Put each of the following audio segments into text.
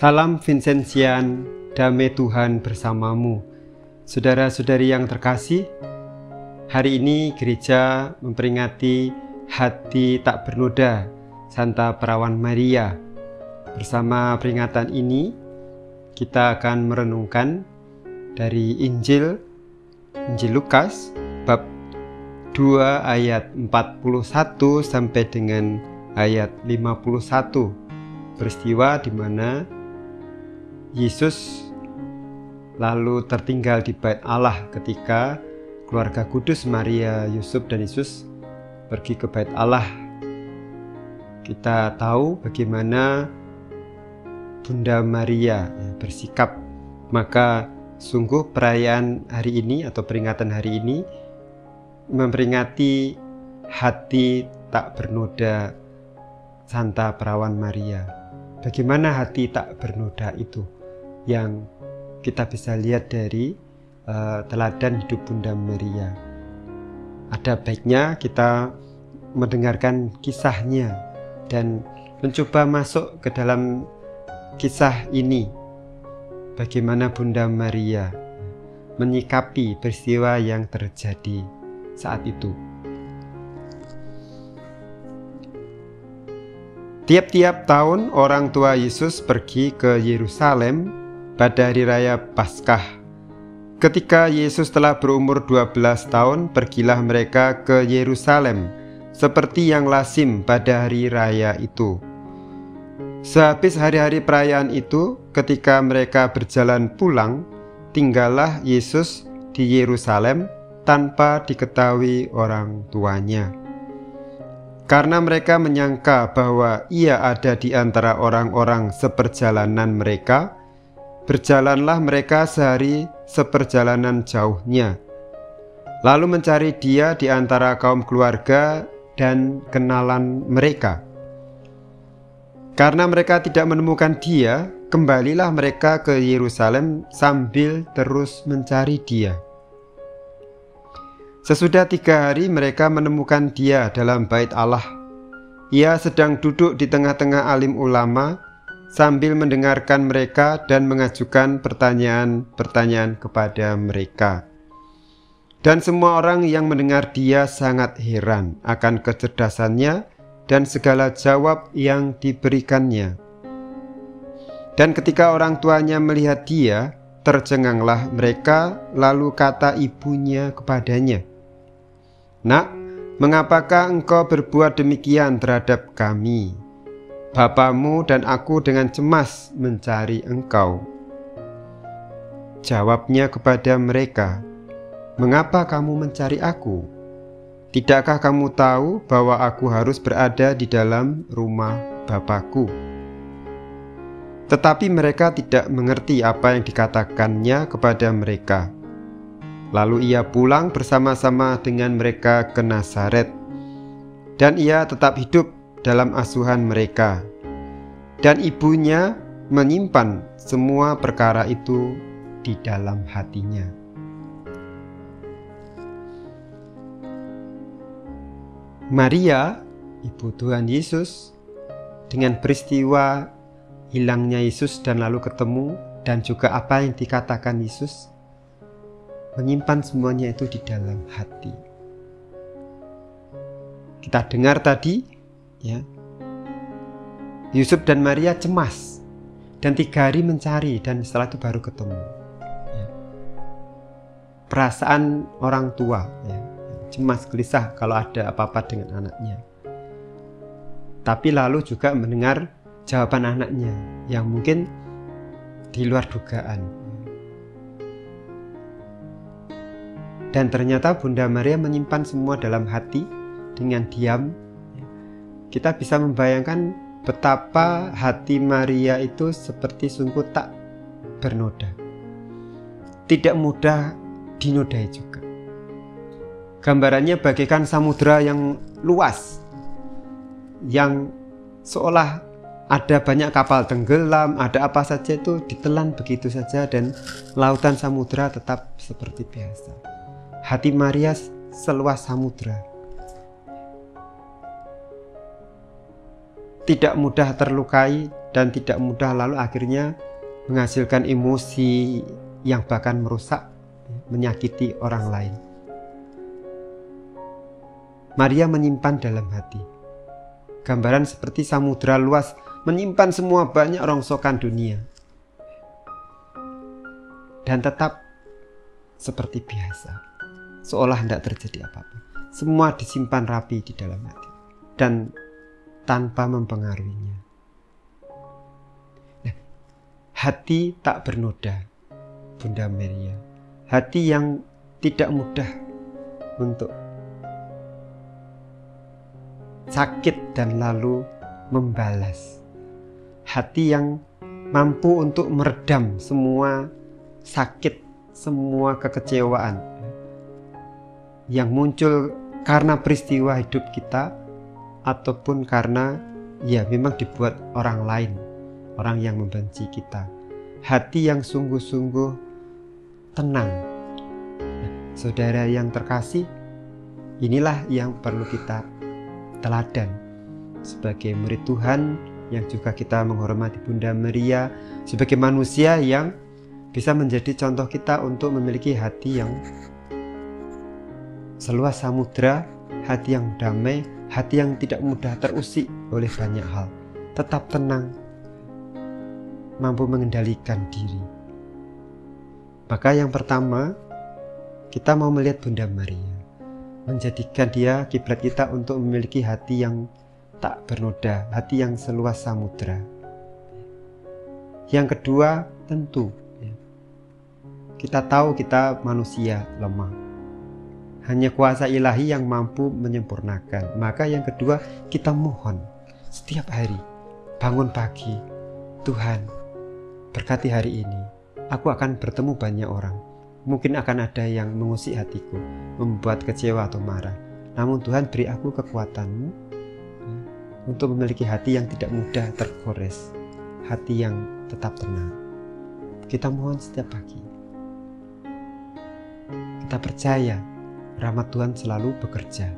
Salam Vincentian, damai Tuhan bersamamu. Saudara-saudari yang terkasih, hari ini gereja memperingati Hati Tak Bernoda Santa Perawan Maria. Bersama peringatan ini, kita akan merenungkan dari Injil Lukas bab 2 ayat 41 sampai dengan ayat 51. Peristiwa di mana Yesus lalu tertinggal di bait Allah ketika keluarga kudus Maria, Yusuf dan Yesus pergi ke bait Allah. Kita tahu bagaimana Bunda Maria bersikap. Maka sungguh perayaan hari ini atau peringatan hari ini memperingati hati tak bernoda Santa Perawan Maria. Bagaimana hati tak bernoda itu yang kita bisa lihat dari teladan hidup Bunda Maria. Ada baiknya kita mendengarkan kisahnya dan mencoba masuk ke dalam kisah ini. Bagaimana Bunda Maria menyikapi peristiwa yang terjadi saat itu. Tiap-tiap tahun orang tua Yesus pergi ke Yerusalem pada hari raya Paskah. Ketika Yesus telah berumur 12 tahun, pergilah mereka ke Yerusalem seperti yang lazim pada hari raya itu. Sehabis hari-hari perayaan itu, ketika mereka berjalan pulang, tinggallah Yesus di Yerusalem tanpa diketahui orang tuanya. Karena mereka menyangka bahwa ia ada di antara orang-orang seperjalanan mereka, berjalanlah mereka sehari seperjalanan jauhnya, lalu mencari dia di antara kaum keluarga dan kenalan mereka. Karena mereka tidak menemukan dia, kembalilah mereka ke Yerusalem sambil terus mencari dia. Sesudah 3 hari mereka menemukan dia dalam bait Allah. Ia sedang duduk di tengah-tengah alim ulama sambil mendengarkan mereka dan mengajukan pertanyaan-pertanyaan kepada mereka. Dan semua orang yang mendengar dia sangat heran akan kecerdasannya dan segala jawab yang diberikannya. Dan ketika orang tuanya melihat dia, tercenganglah mereka, lalu kata ibunya kepadanya, "Nak, mengapakah engkau berbuat demikian terhadap kami? Bapamu dan aku dengan cemas mencari engkau." Jawabnya kepada mereka, "Mengapa kamu mencari aku? Tidakkah kamu tahu bahwa aku harus berada di dalam rumah Bapakku?" Tetapi mereka tidak mengerti apa yang dikatakannya kepada mereka. Lalu ia pulang bersama-sama dengan mereka ke Nazaret, dan ia tetap hidup dalam asuhan mereka. Dan ibunya menyimpan semua perkara itu di dalam hatinya. Maria, ibu Tuhan Yesus, dengan peristiwa hilangnya Yesus dan lalu ketemu, dan juga apa yang dikatakan Yesus, menyimpan semuanya itu di dalam hati. Kita dengar tadi, ya, Yusuf dan Maria cemas dan 3 hari mencari, dan setelah itu baru ketemu. Ya. Perasaan orang tua, ya, cemas gelisah kalau ada apa-apa dengan anaknya. Tapi lalu juga mendengar jawaban anaknya yang mungkin di luar dugaan. Dan ternyata Bunda Maria menyimpan semua dalam hati dengan diam. Kita bisa membayangkan betapa hati Maria itu seperti sungguh tak bernoda. Tidak mudah dinodai juga. Gambarannya bagaikan samudera yang luas, yang seolah ada banyak kapal tenggelam, ada apa saja itu ditelan begitu saja, dan lautan samudera tetap seperti biasa. Hati Maria seluas samudera. tidak mudah terlukai dan tidak mudah lalu akhirnya menghasilkan emosi yang bahkan merusak, menyakiti orang lain. Maria menyimpan dalam hati. Gambaran seperti samudra luas menyimpan semua banyak rongsokan dunia. Dan tetap seperti biasa, seolah tidak terjadi apa-apa. Semua disimpan rapi di dalam hati dan tanpa mempengaruhinya. Nah, hati tak bernoda, Bunda Maria. Hati yang tidak mudah untuk sakit dan lalu membalas. Hati yang mampu untuk meredam semua sakit, semua kekecewaan yang muncul karena peristiwa hidup kita ataupun karena ya memang dibuat orang lain, orang yang membenci kita. Hati yang sungguh-sungguh tenang. Nah, saudara yang terkasih, inilah yang perlu kita teladan sebagai murid Tuhan, yang juga kita menghormati Bunda Maria sebagai manusia yang bisa menjadi contoh kita untuk memiliki hati yang seluas samudra, hati yang damai, hati yang tidak mudah terusik oleh banyak hal, tetap tenang, mampu mengendalikan diri. Maka yang pertama, kita mau melihat Bunda Maria, menjadikan dia kiblat kita untuk memiliki hati yang tak bernoda, hati yang seluas samudra. Yang kedua, tentu kita tahu kita manusia lemah, hanya kuasa ilahi yang mampu menyempurnakan. Maka yang kedua, kita mohon setiap hari, bangun pagi, Tuhan berkati hari ini, aku akan bertemu banyak orang. Mungkin akan ada yang mengusik hatiku, membuat kecewa atau marah. Namun Tuhan beri aku kekuatan-Mu untuk memiliki hati yang tidak mudah tergores, hati yang tetap tenang. Kita mohon setiap pagi. Kita percaya rahmat Tuhan selalu bekerja.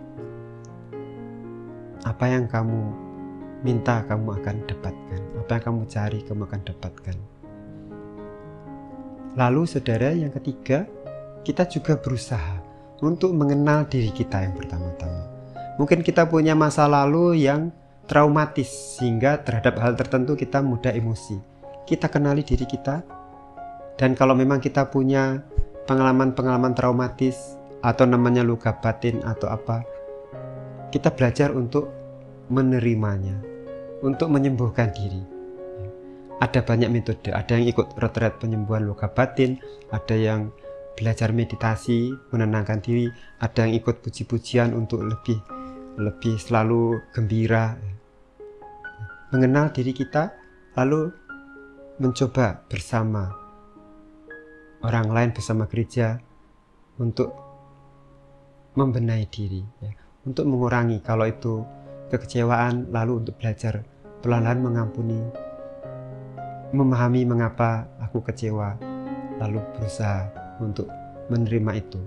Apa yang kamu minta, kamu akan dapatkan. Apa yang kamu cari, kamu akan dapatkan. Lalu saudara, yang ketiga, kita juga berusaha untuk mengenal diri kita yang pertama-tama. Mungkin kita punya masa lalu yang traumatis sehingga terhadap hal tertentu kita mudah emosi. Kita kenali diri kita, dan kalau memang kita punya pengalaman-pengalaman traumatis atau namanya luka batin atau apa, kita belajar untuk menerimanya, untuk menyembuhkan diri. Ada banyak metode, ada yang ikut retret penyembuhan luka batin, ada yang belajar meditasi, menenangkan diri, ada yang ikut puji-pujian untuk lebih selalu gembira. Mengenal diri kita, lalu mencoba bersama orang lain, bersama gereja, untuk membenahi diri, untuk mengurangi kalau itu kekecewaan, lalu untuk belajar pelan-pelan mengampuni, memahami mengapa aku kecewa, lalu berusaha untuk menerima itu.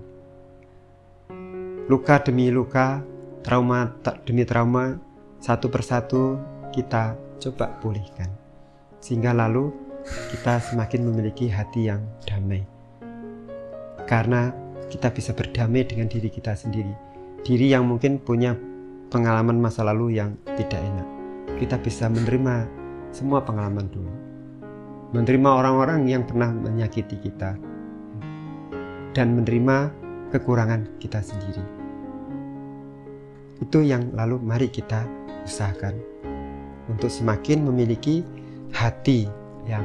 Luka demi luka, trauma demi trauma, satu persatu kita coba pulihkan, sehingga lalu kita semakin memiliki hati yang damai. Karena kita bisa berdamai dengan diri kita sendiri, diri yang mungkin punya pengalaman masa lalu yang tidak enak. Kita bisa menerima semua pengalaman dulu, menerima orang-orang yang pernah menyakiti kita, dan menerima kekurangan kita sendiri. Itu yang lalu mari kita usahakan untuk semakin memiliki hati yang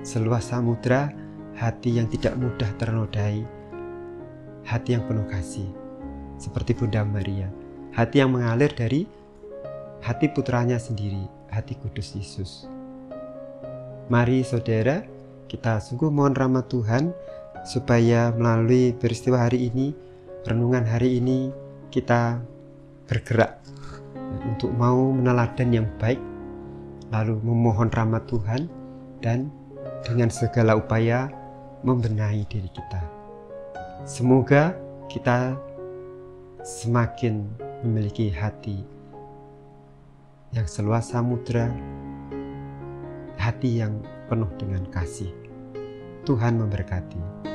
seluas samudra, hati yang tidak mudah ternodai, hati yang penuh kasih seperti Bunda Maria, hati yang mengalir dari hati putranya sendiri, hati kudus Yesus. Mari saudara, kita sungguh mohon rahmat Tuhan supaya melalui peristiwa hari ini, renungan hari ini, kita bergerak untuk mau meneladan yang baik, lalu memohon rahmat Tuhan, dan dengan segala upaya membenahi diri kita. Semoga kita semakin memiliki hati yang seluas samudra, hati yang penuh dengan kasih. Tuhan memberkati.